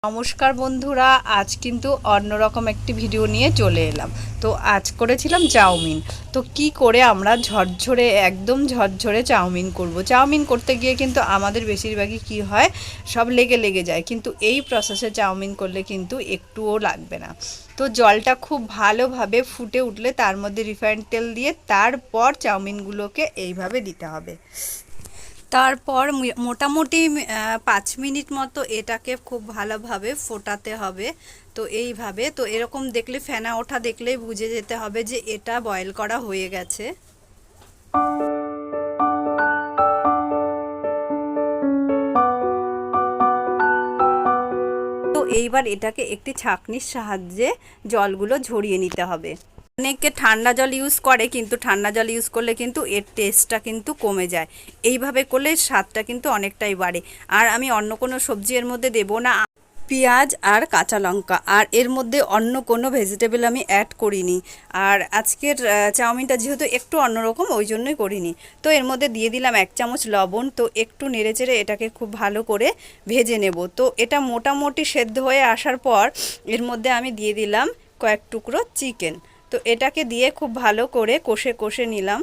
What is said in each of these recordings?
নমস্কার বন্ধুরা, আজ কিন্তু অন্যরকম একটি ভিডিও নিয়ে চলে এলাম। তো আজ করেছিলাম চাউমিন। তো কি করে আমরা ঝরঝরে একদম ঝরঝরে চাউমিন করব। চাউমিন করতে গিয়ে কিন্তু আমাদের বেশিরভাগই কি হয়, সব লেগে লেগে যায়, কিন্তু এই প্রসেসে চাউমিন করলে কিন্তু একটুও লাগবে না। তো জলটা খুব ভালোভাবে ফুটে উঠলে তার মধ্যে রিফাইন্ড তেল দিয়ে তারপর চাউমিনগুলোকে এইভাবে দিতে হবে। তারপর মোটামুটি 5 মিনিট মতো এটাকে খুব ভালোভাবে ফোটাতে হবে। তো এইভাবে, তো এরকম দেখলে ফেনা ওঠা দেখলেই বুঝে যেতে হবে যে এটা বয়েল করা হয়ে গেছে। তো এইবার এটাকে একটি ছাঁকনির সাহায্যে জলগুলো ঝরিয়ে নিতে হবে। অনেকে ঠান্ডা জল ইউজ করে, কিন্তু ঠান্ডা জল ইউজ করলে কিন্তু এর টেস্টটা কিন্তু কমে যায়। এইভাবে করলে স্বাদটা কিন্তু অনেকটাই বাড়ে। আর আমি অন্য কোনো সবজি এর মধ্যে দেবো না, পেঁয়াজ আর কাঁচা লঙ্কা, আর এর মধ্যে অন্য কোনো ভেজিটেবল আমি অ্যাড করিনি। আর আজকের চাউমিনটা যেহেতু একটু অন্যরকম, ওই জন্যই করিনি। তো এর মধ্যে দিয়ে দিলাম 1 চামচ লবণ। তো একটু নেড়েচেড়ে এটাকে খুব ভালো করে ভেজে নেব। তো এটা মোটামুটি সেদ্ধ হয়ে আসার পর এর মধ্যে আমি দিয়ে দিলাম কয়েক টুকরো চিকেন। তো এটাকে দিয়ে খুব ভালো করে কষে কষে নিলাম।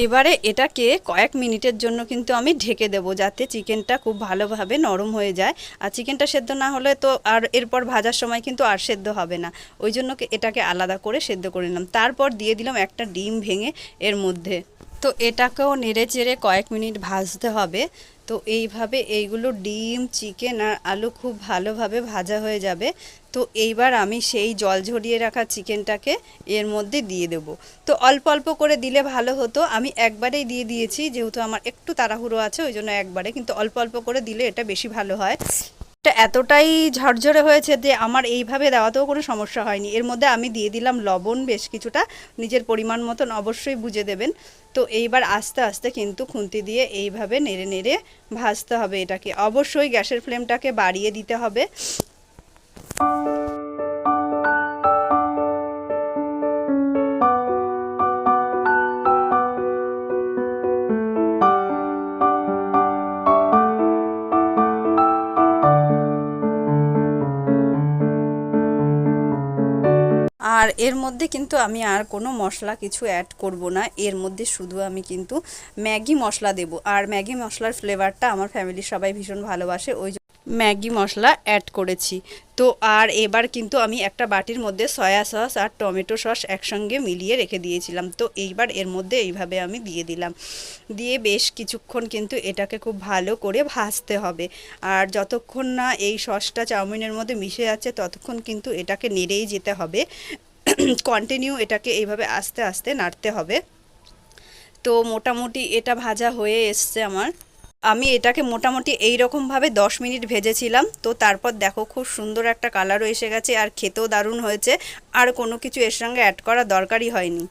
এবারে এটাকে কয়েক মিনিটের জন্য কিন্তু আমি ঢেকে দেবো, যাতে চিকেনটা খুব ভালোভাবে নরম হয়ে যায়। আর চিকেনটা সেদ্ধ না হলে তো আর এরপর ভাজার সময় কিন্তু আর সেদ্ধ হবে না, ওই জন্য এটাকে আলাদা করে সেদ্ধ করে নিলাম। তারপর দিয়ে দিলাম একটা ডিম ভেঙে এর মধ্যে। তো এটাকেও নেড়ে চেড়ে কয়েক মিনিট ভাজতে হবে। তো এইভাবে এইগুলো ডিম, চিকেন আর আলু খুব ভালোভাবে ভাজা হয়ে যাবে। তো এইবার আমি সেই জল ঝরিয়ে রাখা চিকেনটাকে এর মধ্যে দিয়ে দেব। তো অল্প অল্প করে দিলে ভালো হতো, আমি একবারেই দিয়ে দিয়েছি, যেহেতু আমার একটু তাড়াহুড়ো আছে ওই জন্য একবারে, কিন্তু অল্প অল্প করে দিলে এটা বেশি ভালো হয়। এটা এতটাই ঝরঝরে হয়েছে যে আমার এইভাবে দেওয়াতেও কোনো সমস্যা হয়নি। এর মধ্যে আমি দিয়ে দিলাম লবণ বেশ কিছুটা, নিজের পরিমাণ মতন অবশ্যই বুঝে দেবেন। তো এইবার আস্তে আস্তে কিন্তু খুন্তি দিয়ে এইভাবে নেড়ে নেড়ে ভাজতে হবে। এটাকে অবশ্যই গ্যাসের ফ্লেমটাকে বাড়িয়ে দিতে হবে। আর এর মধ্যে কিন্তু আমি আর কোনো মশলা কিছু অ্যাড করব না। এর মধ্যে শুধু আমি কিন্তু ম্যাগি মশলা দেব। আর ম্যাগি মশলার ফ্লেভারটা আমার ফ্যামিলির সবাই ভীষণ ভালোবাসে, ওই ম্যাগি মশলা অ্যাড করেছি। তো আর এবার কিন্তু আমি একটা বাটির মধ্যে সয়া সস আর টমেটো সস একসঙ্গে মিলিয়ে রেখে দিয়েছিলাম। তো এইবার এর মধ্যে এইভাবে আমি দিয়ে দিলাম। দিয়ে বেশ কিছুক্ষণ কিন্তু এটাকে খুব ভালো করে ভাজতে হবে। আর যতক্ষণ না এই সসটা চাউমিনের মধ্যে মিশে যাচ্ছে ততক্ষণ কিন্তু এটাকে নেড়েই যেতে হবে। কন্টিনিউ এটাকে এইভাবে আস্তে আস্তে নাড়তে হবে। তো মোটামুটি এটা ভাজা হয়ে এসছে আমার। আমি এটাকে মোটামুটি এই রকমভাবে 10 মিনিট ভেজেছিলাম। তো তারপর দেখো খুব সুন্দর একটা কালারও এসে গেছে, আর খেতেও দারুণ হয়েছে। আর কোনো কিছু এর সঙ্গে অ্যাড করা দরকারই হয়নি।